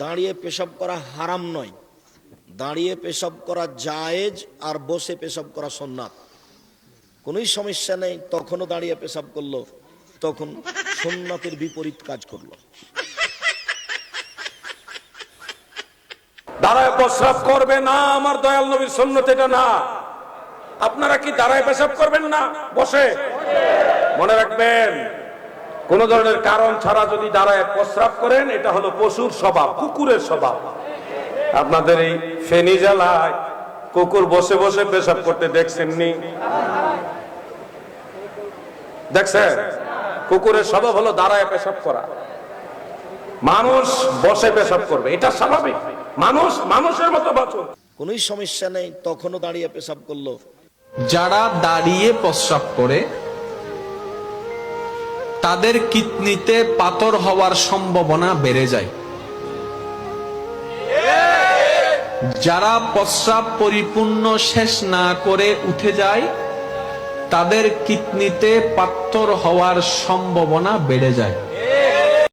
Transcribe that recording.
দাঁড়িয়ে পেশাব করা হারাম নয়, দাঁড়িয়ে পেশাব করা জায়েজ, আর বসে পেশাব করা সুন্নাত। কোনোই সমস্যা নেই। তখনও দাঁড়িয়ে পেশাব করলো, তখন সুন্নাতের বিপরীত কাজ করলো। দাঁড়ায় প্রস্রাব করবে না, আমার দয়াল নবীর সুন্নাত এটা না। আপনারা কি দাঁড়ায় পেশাব করবেন না বসে? মনে রাখবেন, কোন ধরনের কারণ ছাড়া যদি দাঁড়ায় প্রস্রাব করেন, এটা হলো পশুর স্বভাব, কুকুরের স্বভাব। আপনাদের এই ফেনী জেলায় কুকুর বসে বসে পেশাব করতে দেখছেননি? দেখছেন? কুকুরের স্বভাব হলো দাঁড়ায় পেশাব করা। মানুষ বসে পেশাব করবে, এটা স্বাভাবিক। মানুষ মানুষের মতো বাঁচুন, কোনোই সমস্যা নেই। তখনও দাঁড়িয়ে পেশাব করলো। যারা দাঁড়িয়ে প্রস্রাব করে তাদের কিডনিতে পাথর হওয়ার সম্ভাবনা বেড়ে যায়। যারা প্রস্রাব পরিপূর্ণ শেষ না করে উঠে যায়, তাদের কিডনিতে পাথর হওয়ার সম্ভাবনা বেড়ে যায়।